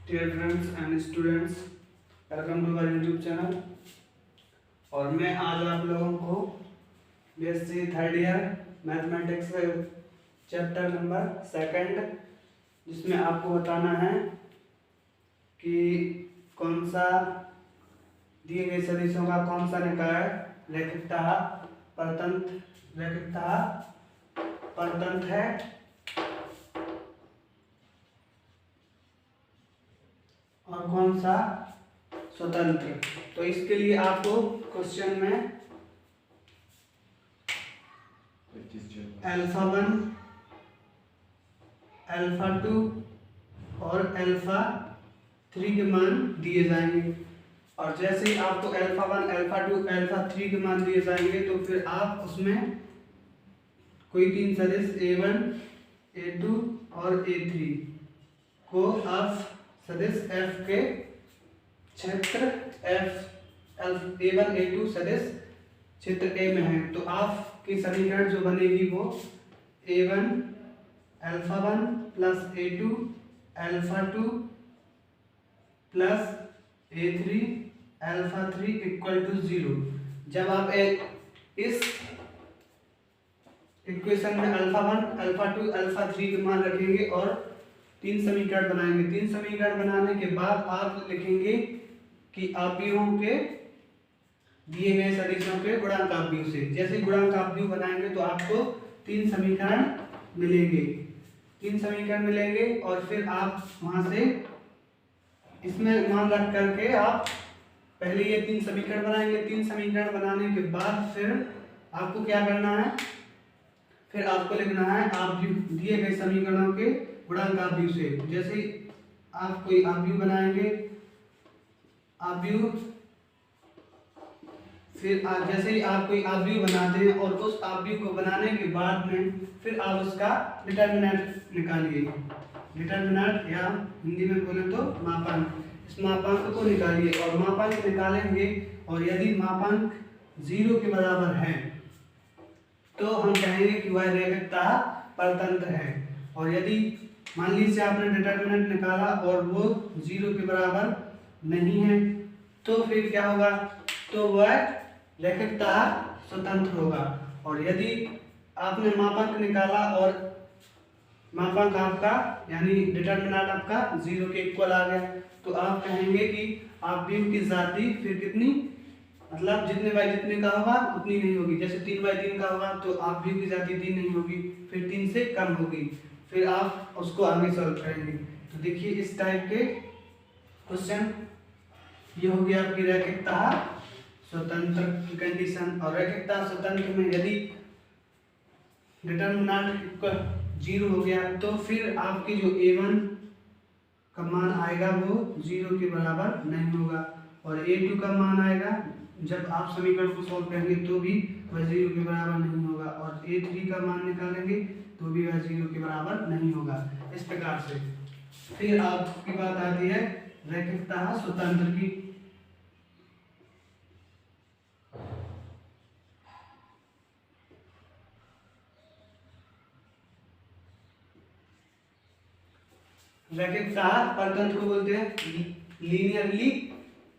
Dear friends and students, welcome to our YouTube channel. और मैं आज आप लोगों को BSc third year mathematics chapter number 2 जिसमें आपको बताना है कि कौन सा दिए गए सदिशों का कौन सा निकाय रैखिकता परतंत्र है और कौन सा स्वतंत्र। तो इसके लिए आपको क्वेश्चन में अल्फा 1, अल्फा 2 और अल्फा 3 के मान दिए जाएंगे। और जैसे ही आपको अल्फा 1, अल्फा 2, अल्फा 3 के मान दिए जाएंगे तो फिर आप उसमें कोई तीन सदिश A1, A2 और A3 को आप सदिश F के क्षेत्र A1, A2 सदिश क्षेत्र A में है, तो आपकी समीकरण जो बनेगी वो A1 alpha 1 plus A2 alpha 2 plus A3 alpha 3 equal to 0। जब आप इस इक्वेशन में अल्फा 1, अल्फा 2, अल्फा 3 के मान रखेंगे और तीन समीकरण बनाएंगे। तीन समीकरण बनाने के बाद आप लिखेंगे कि आव्यूहों के दिए गए सदिशों के गुणांक आव्यूह से। जैसे गुणांक आव्यूह बनाएंगे तो आपको तीन समीकरण मिलेंगे और फिर आप वहां से इसमें मान रख करके आप पहले ये तीन समीकरण बनाएंगे। तीन समीकरण बनाने के बाद फिर आपको क्या करना है, फिर आपको लिखना है आव्यूह दिए गए समीकरणों के गुणांक आव्यूह से। जैसे आप कोई आव्यूह बनाएंगे, जैसे ही आप कोई आव्यूह बनाते हैं और उस आव्यूह को बनाने के बाद में फिर आप उसका डिटर्मिनेंट निकालिए। डिटर्मिनेंट या हिंदी में बोले तो मापांक। इस मापांक को निकालिए और मापांक निकालेंगे और यदि मापांक 0 के बराबर है तो हम कहेंगे कि वह रैखिकता परतंत्र है। और यदि मान लीजिए आपने डिटर्मिनेंट निकाला और वो 0 के बराबर नहीं है तो फिर क्या होगा, तो वह रैखिकता स्वतंत्र होगा। और यदि आपने मापांक निकाला और मापांक आपका यानी डिटर्मिनेंट आपका 0 के इक्वल आ गया तो आप कहेंगे कि आव्यूह की जाति फिर कितनी, मतलब जितने बाई जितने का होगा उतनी नहीं होगी। जैसे 3/3 का होगा तो आव्यूह की जाति 3 नहीं होगी, फिर 3 से कम होगी। फिर आप उसको आगे सॉल्व करेंगे। तो देखिए इस टाइप के क्वेश्चन ये हो गया आपकी रैखिकता स्वतंत्र की कंडीशन। और रैखिकता स्वतंत्र में यदि डिटर्मिनेंट 0 हो गया तो फिर आपकी जो A1 का मान आएगा वो 0 के बराबर नहीं होगा और A2 का मान आएगा जब आप समीकरण को सॉल्व करेंगे तो भी वह 0 के बराबर नहीं होगा और A3 का मान निकालेंगे तो भी वह 0 के बराबर नहीं होगा। इस प्रकार से फिर आपकी बात आती है रैखिकता स्वतंत्र की। रैखिकता परतंत्र को बोलते हैं लीनियरली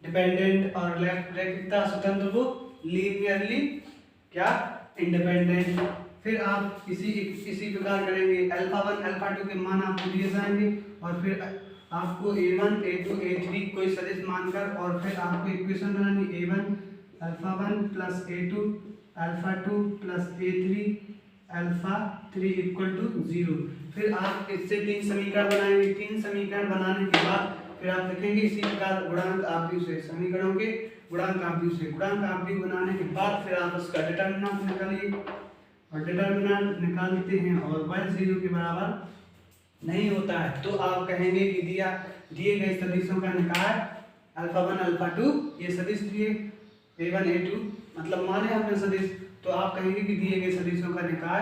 डिपेंडेंट और रैखिकता स्वतंत्र को लीनियरली क्या इंडिपेंडेंट। फिर आप इसी प्रकार करेंगे। अल्फा 1, अल्फा 2 के मान आपको दिए जाएंगे और फिर आपको A1, A2, A3 कोई सदिश मानकर और फिर आपको इक्वेशन बनानी A1 alpha 1 plus A2 alpha 2 plus A3 alpha 3 equal to 0। फिर आप इससे तीन समीकरण बनाएंगे। तीन समीकरण बनाने के बाद फिर आप लिखेंगे इसी प्रकार गुणांक आव्यूह से, समीकरणों के गुणांक आव्यूह से। गुणांक आव्यूह बनाने के बाद फिर आप उसका डिटर्मिनेंट निकालिए और डिटर्मिनेंट निकालते हैं और वह 0 के बराबर नहीं होता है तो आप कहेंगे कि दिए गए सदिशों का निकाय अल्फा 1, अल्फा 2 ये सदिश दिए A1, A2 मतलब माने हमने सदिश, तो आप कहेंगे कि दिए गए सदिशों का निकाय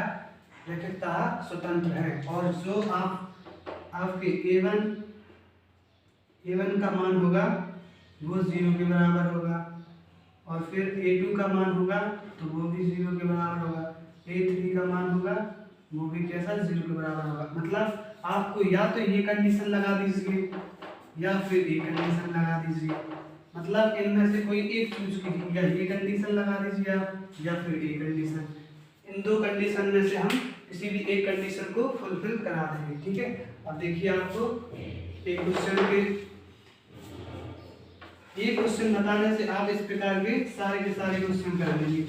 रैखिकता स्वतंत्र है। और जो आपके A1 का मान होगा वो 0 के बराबर होगा और फिर A2 का मान होगा तो वो भी 0 के बराबर होगा, A3 का मान होगा वो भी कैसा 0 के बराबर होगा। मतलब आपको या तो ये कंडीशन लगा दीजिए या फिर ये कंडीशन लगा दीजिए। मतलब इनमें से कोई एक चूज कीजिए, या ये कंडीशन लगा दीजिए आप या फिर ये कंडीशन। इन दो कंडीशन में से हम किसी भी एक कंडीशन को फुलफिल करा देंगे, ठीक है। अब देखिए आपको एक क्वेश्चन ये क्वेश्चन बताने से आप इस प्रकार के सारे क्वेश्चन कर लेंगे।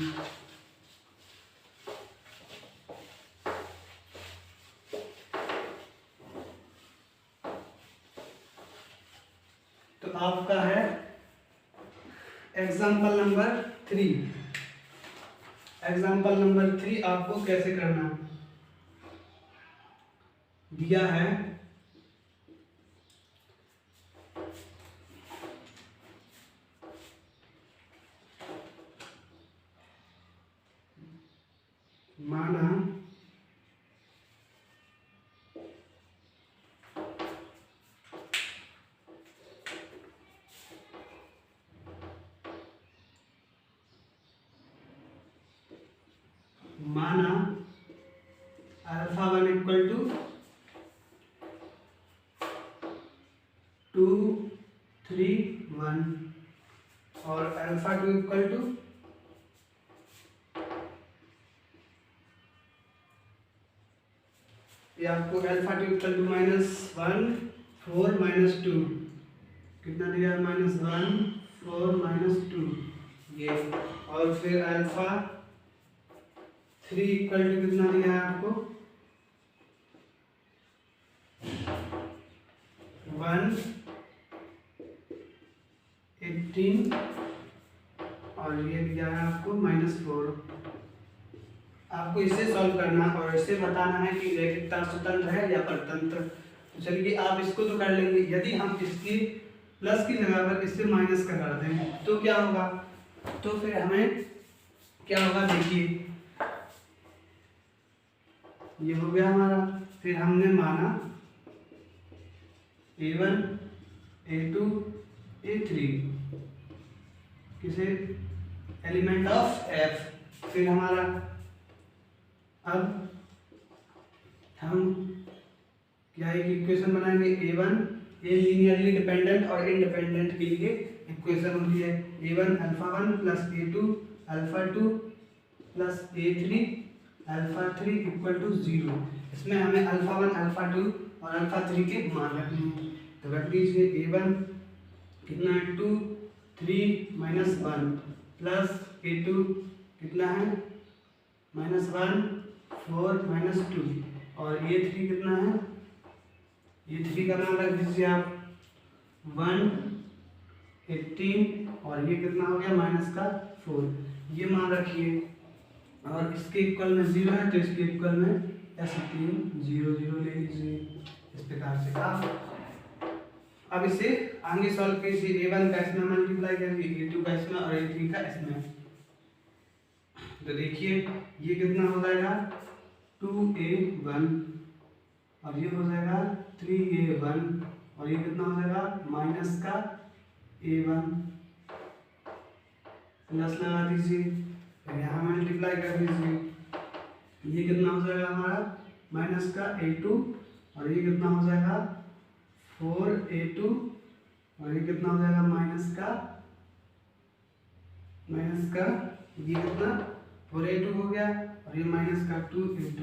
तो आपका है एग्जाम्पल नंबर 3। एग्जाम्पल नंबर 3 आपको कैसे करना दिया है। माना अल्फा 1 इक्वल टू 2 3 1 और अल्फा 2 इक्वल टू ये आपको अल्फा 2 इक्वल टू -1 4 -2 कितना दिया है -1 4 -2 ये। और फिर अल्फा 3 इक्वल टू कितना दिया है आपको 1 18 और ये दिया है आपको -4। आपको इसे सॉल्व करना और इसे बताना है कि रैखिकता स्वतंत्र है या परतंत्र। तो चलिए आप इसको तो कर लेंगे। यदि हम इसकी प्लस की जगह पर इससे माइनस का कर दें तो क्या होगा, तो फिर हमें क्या होगा देखिए, ये हो गया हमारा। फिर हमने माना A1 A2 A3 किसे एलिमेंट ऑफ F। फिर हमारा अब हम क्या एक इक्वेशन बनाएंगे A1 ये लीनियरली डिपेंडेंट और इंडिपेंडेंट के लिए इक्वेशन होती है A1 alpha 1 plus A2 alpha 2 plus A3 alpha 3 equal to 0। इसमें हमें अल्फा 1 अल्फा 2 और अल्फा 3 के मान रखने हैं। तो रख दीजिए A1 कितना है 2 3 -1 प्लस A2 कितना है -1 4 -2 और A3 कितना है, A3 का मान रख दीजिए आप 1 18 और ये कितना हो गया -4 ये मान रखिए। और इसके इक्वल में 0 है तो इसके इक्वल में ऐसे 3 0 0 ले लीजिए इस प्रकार से आप। अब इसे आगे सॉल्व कीजिए। A1 का इसमें मल्टीप्लाई करिए A2 का इसमें और A3 का इसमें। तो देखिए ये कितना हो जाएगा 2A1 और ये हो जाएगा 3A1 और ये कितना हो जाएगा माइनस का A1 प्लस लगा दीजिए फिर यहाँ मल्टीप्लाई कर दीजिए। ये कितना हो जाएगा हमारा माइनस का A2 और ये कितना हो जाएगा 4A2 और ये कितना हो जाएगा माइनस का ये कितना 4A2 हो गया और ये माइनस का 2A2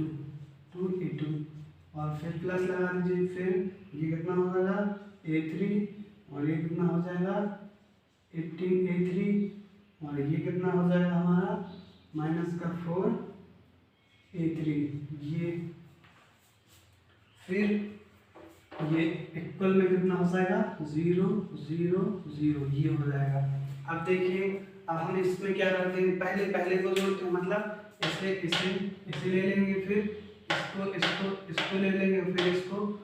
और फिर प्लस लगा दीजिए। फिर ये कितना हो जाएगा A3 और ये कितना हो जाएगा 18A3 और ये कितना हो जाएगा हमारा माइनस का 4A3 ये। फिर ये इक्वल में कितना हो जाएगा 0 0 0 ये हो जाएगा। अब देखिए अब हम इसमें क्या करते हैं पहले को जोड़ते हैं, मतलब इसे ले लेंगे फिर इसको ले लेंगे फिर इसको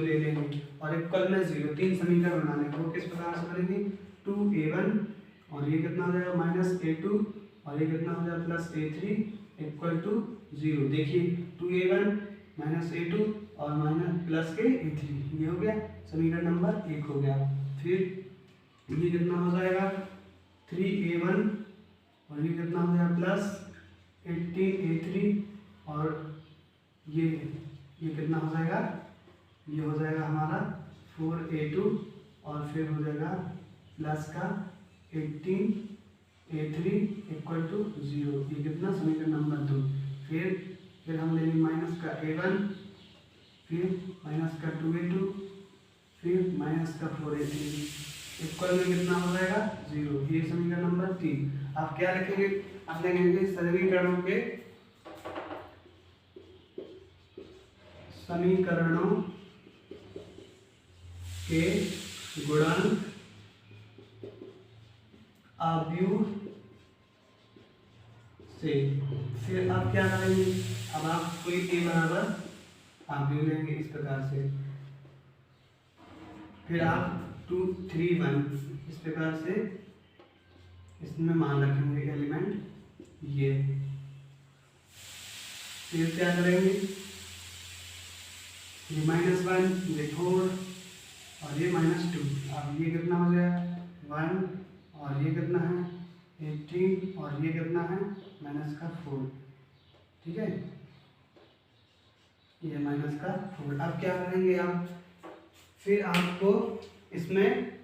ले लेंगे और इक्वल में 0 तीन समीकरण बना लेंगे। वो किस प्रकार से बनेंगे 2A1 और ये कितना हो जाएगा -A2 और ये कितना हो जाएगा प्लस A3 इक्वल टू 0। देखिए 2A1 -A2 और माइनस प्लस के A3 ये हो गया समीकरण नंबर 1 हो गया। फिर ये कितना हो जाएगा 3A1 और ये कितना हो जाएगा प्लस 18A3 और ये कितना हो जाएगा ये हो जाएगा हमारा 4a2 और फिर हो जाएगा प्लस का 18a3 इक्वल टू 0। ये कितना समीकरण नंबर 2। फिर हम लेंगे माइनस का a1, फिर माइनस का 2a2, फिर माइनस का 4a3 इक्वल में कितना हो जाएगा 0। ये समीकरण नंबर 3। आप क्या लिखेंगे? आप लिखेंगे समीकरणों के गुणांक आव्यूह से। फिर आप क्या करेंगे? अब आप कोई a बराबर आव्यूह लेंगे इस प्रकार से, फिर आप 2 3 1 इस प्रकार से इसमें मान रखेंगे एलिमेंट ये। फिर क्या करेंगे? ये -1, ये 4 और ये -2। अब ये कितना हो जाएगा 1 और ये कितना है 18 और ये कितना है -4। ठीक है, ये -4। अब क्या करेंगे आप? फिर आपको इसमें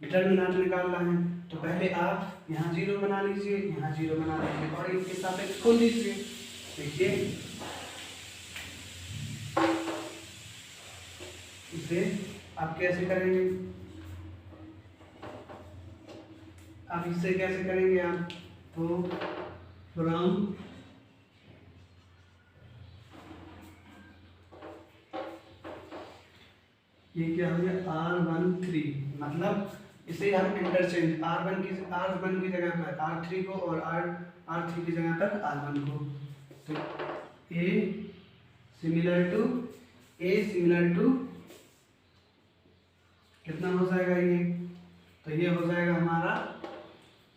डिटरमिनेंट निकालना है। तो पहले आप यहाँ 0 बना लीजिए, यहाँ 0 बना लीजिए और इनके सापेक्ष खोल दीजिए। देखिए इसे आप कैसे करेंगे? आप इससे कैसे करेंगे आप? तो फ्रॉम ये क्या हो गया R13, मतलब इसे हम इंटरचेंज R1 की जगह पर R3 को और R3 की जगह पर R1 को। तो A सिमिलर टू कितना हो जाएगा ये? तो ये हो जाएगा हमारा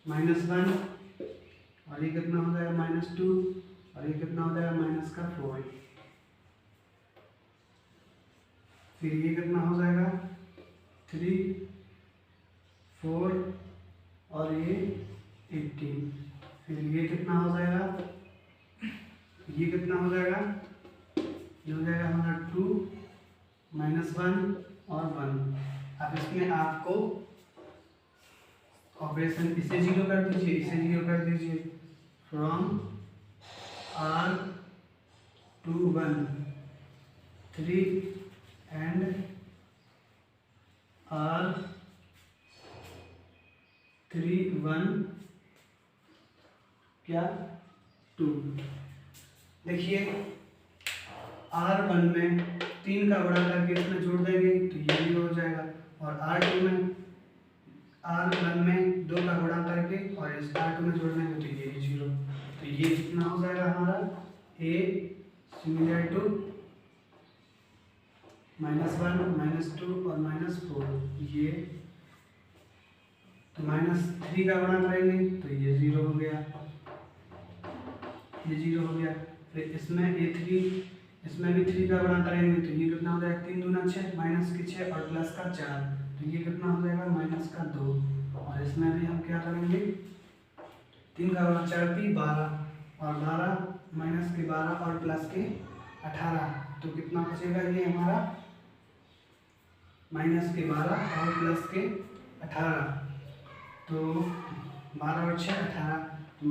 -1 और ये कितना हो जाएगा -2 और ये कितना हो जाएगा -4। फिर ये कितना हो जाएगा 3 4 और ये 18। फिर ये कितना हो जाएगा? ये कितना हो जाएगा? ये हो जाएगा हमारा 2 -1 और 1। अब इसमें आपको ऑपरेशन इसे 0 कर दीजिए, इसे 0 कर दीजिए। From R to 1 3 and R3 1 क्या 2। देखिए R1 में 3 का गुणा करके इसमें जोड़ देंगे तो ये 0 हो जाएगा, और R1 में 2 का गुणा करके और इस R2 में जोड़ देंगे तो ये 0। तो ये कितना हो जाएगा हमारा A सिमिलर टू -1 -2 और -4। ये तो -3 का गुणा करेंगे तो ये 0 हो गया, ये 0 हो गया। फिर इसमें A3, इसमें भी 3 का गुणा करेंगे तो ये कितना हो जाएगा 3 दूना 6 -6 और +4 तो ये कितना हो जाएगा -2। और इसमें भी हम क्या करेंगे 3 का गुणा 4 × 12 और 12 -12 और +18 तो कितना बचेगा ये हमारा -12 और +18 तो 12 और 6 18 तो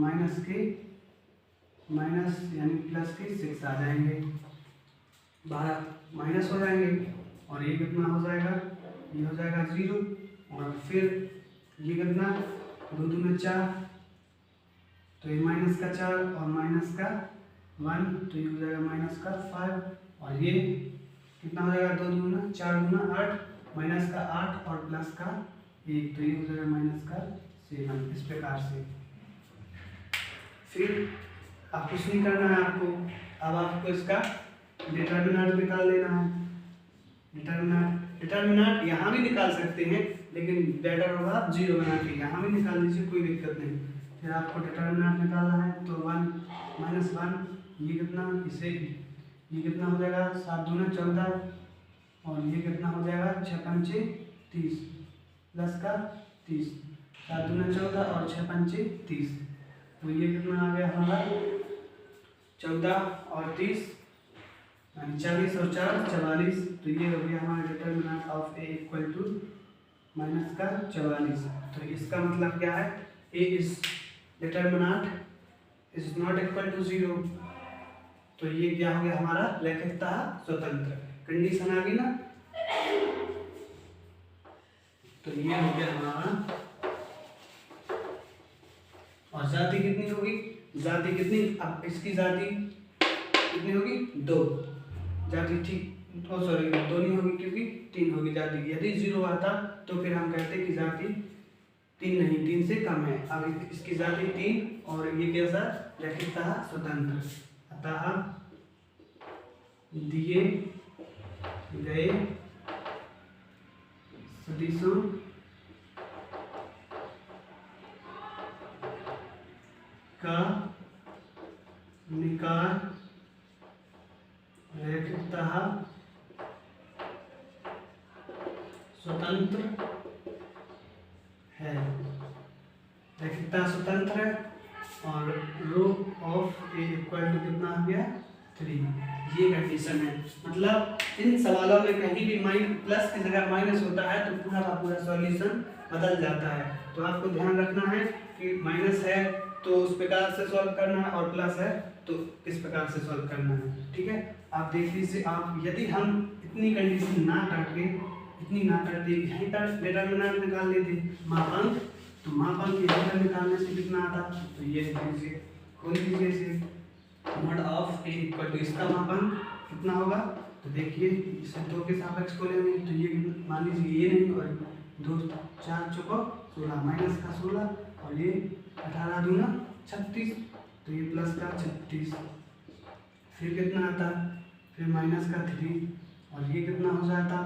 माइनस यानी +6 आ जाएंगे, 12 माइनस हो जाएंगे और ये कितना हो जाएगा? ये हो जाएगा 0। और फिर ये कितना 2 दूना 4 तो ये -4 और -1 तो ये हो जाएगा -5 और ये कितना हो जाएगा 2 दूना 4 दूना 8 -8 और +1 तो ये हो जाएगा -7 इस प्रकार से। फिर अब कुछ नहीं करना है आपको, अब आपको इसका डिटरमिनेंट निकाल लेना है। डिटरमिनेंट यहाँ भी निकाल सकते हैं लेकिन बेटर होगा आप 0 बना के यहाँ भी निकाल लीजिए, कोई दिक्कत नहीं। फिर आपको डिटरमिनेंट निकालना है तो 1 -1 ये कितना इसे ये कितना हो जाएगा 7 दूना 14 और ये कितना हो जाएगा 6 पंचे 30 +30 7 दूना 14 और 6 पंचे 30 तो ये कितना आ गया हमारा 14 और 30 यानी 40 और 4 44। तो ये हो गया हमारा determinant of A equal to minus का 44। तो इसका मतलब क्या है, A is determinant is not equal to 0। तो ये क्या हो गया हमारा रैखिकता स्वतंत्र कंडीशन आ गई ना। तो ये हो गया हमारा। और जाति कितनी होगी, जाति कितनी, अब इसकी जाति कितनी होगी 2, जाति ठीक, ओ सॉरी 2 नहीं होगी क्योंकि 3 होगी जाति। यदि 0 आता तो फिर हम कहते कि जाति 3 नहीं, 3 से कम है। अब इसकी जाति 3 और ये कैसा रैखिकता स्वतंत्र। अतः दिए गए सदिशों का निकाय रैखिकता स्वतंत्र है, रैखिकता स्वतंत्र है। और rho of A equal to कितना आ गया 3, ये कंडीशन है। मतलब इन सवालों में कहीं भी प्लस की जगह माइनस होता है तो पूरा का पूरा सॉल्यूशन बदल जाता है। तो आपको ध्यान रखना है कि माइनस है तो उस प्रकार से सॉल्व करना है और प्लस है तो इस प्रकार से सॉल्व करना है। ठीक है, आप देख लीजिए। आप यदि हम इतनी कंडीशन ना करके, इतनी ना करते, यहीं पर डिटर्मिनेंट निकाल लेते मापांक, तो मापांक यहीं पर निकालने से कितना आता, तो ये देखिए खोल लीजिए इसे, mod of A equal to इसका मापांक कितना होगा। तो देखिए इसे 2 के सापेक्ष खोलेंगे तो ये मान लीजिए ये नहीं, और 2 4 चौको 16 माइनस का 16 और ये 18 दूना 36, तो ये प्लस का 36। फिर कितना आता, फिर माइनस का 3 और ये कितना हो जाता,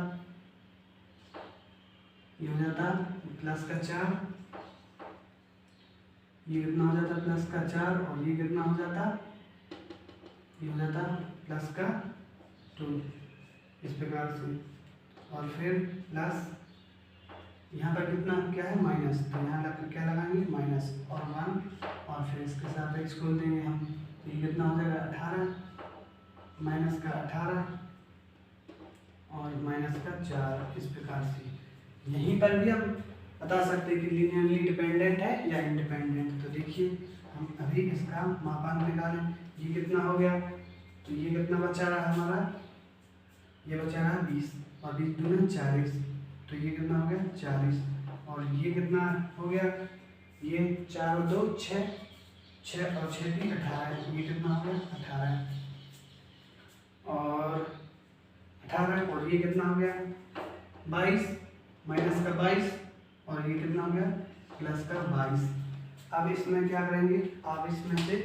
ये हो जाता प्लस का 4, ये कितना हो जाता प्लस का 4 और ये कितना हो जाता, ये हो जाता प्लस का 2 इस प्रकार से। और फिर प्लस यहाँ पर कितना क्या है माइनस, तो यहाँ लग क्या लगाएंगे माइनस और 1 और फिर इसके सापेक्ष खोल देंगे हम। तो ये कितना हो जाएगा 18 माइनस का 18 और माइनस का 4 इस प्रकार से। यहीं पर भी हम बता सकते हैं कि लीनियरली डिपेंडेंट है या इंडिपेंडेंट। तो देखिए हम अभी इसका मापांक निकालें, ये कितना हो गया, तो ये कितना बचा रहा हमारा, ये बचा रहा 20 और 20 दूना 40, तो ये कितना हो गया 40 और ये कितना हो गया, ये 4 और 2 6, 6 और 6 भी 18, ये कितना हो गया 18 और 18 और ये कितना हो गया 22 माइनस का 22 और ये कितना हो गया प्लस का 22। अब इसमें क्या करेंगे, आप इसमें से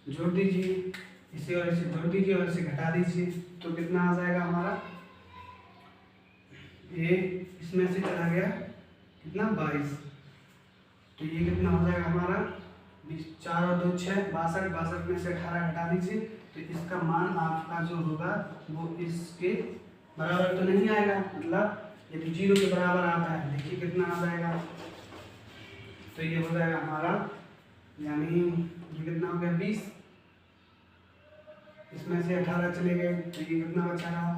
जोड़ दीजिए, इसे और इसे जोड़ दीजिए और इसे घटा दीजिए, तो कितना आ जाएगा हमारा, ये इसमें से चला गया कितना 22, तो ये कितना हो जाएगा हमारा 20, 4 और 2 6 62, 62 में से 18 घटा दीजिए, तो इसका मान आपका जो होगा वो इसके बराबर तो नहीं आएगा। मतलब यदि 0 के बराबर आता है, देखिए कितना आ जाएगा, तो ये हो जाएगा हमारा, यानी ये कितना हो गया 20, इसमें से 18 चले गए तो ये कितना बचा रहा,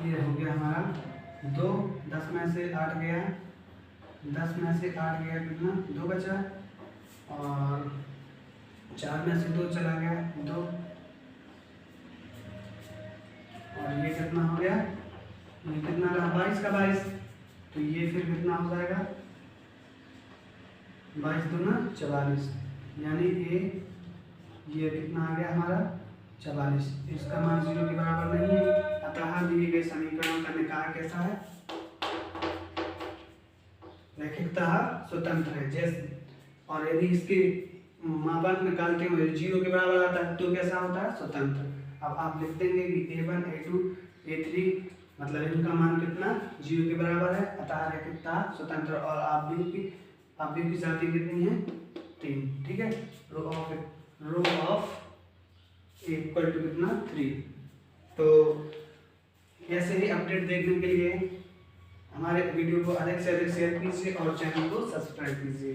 ये हो गया हमारा 2, 10 में से 8 गया, 10 में से 8 गया कितना 2 बचा और 4 में से 2 चला गया 2 और ये कितना हो गया, ये कितना रहा 22 का 22, तो ये फिर कितना हो जाएगा 22 दूना 44, यानी ये कितना आ गया हमारा 44। इसका मान 0 के बराबर नहीं है, अतः दिए गए समीकरण का निकाय कैसा है, रैखिकता स्वतंत्र है। जैसे और यदि इसके मापांक निकालते हुए 0 के बराबर आता है तो कैसा होता है स्वतंत्र। अब आप लिख देंगे कि A1 A2 A3 मतलब इनका मान कितना 0 के बराबर है, अतः रैखिकता स्वतंत्र। और आप भी की जाति कितनी है 3, ठीक है। रो ऑफ इक्वल टू कितना 3। तो ऐसे ही अपडेट देखने के लिए हमारे वीडियो को अधिक से अधिक शेयर कीजिए और चैनल को सब्सक्राइब कीजिए।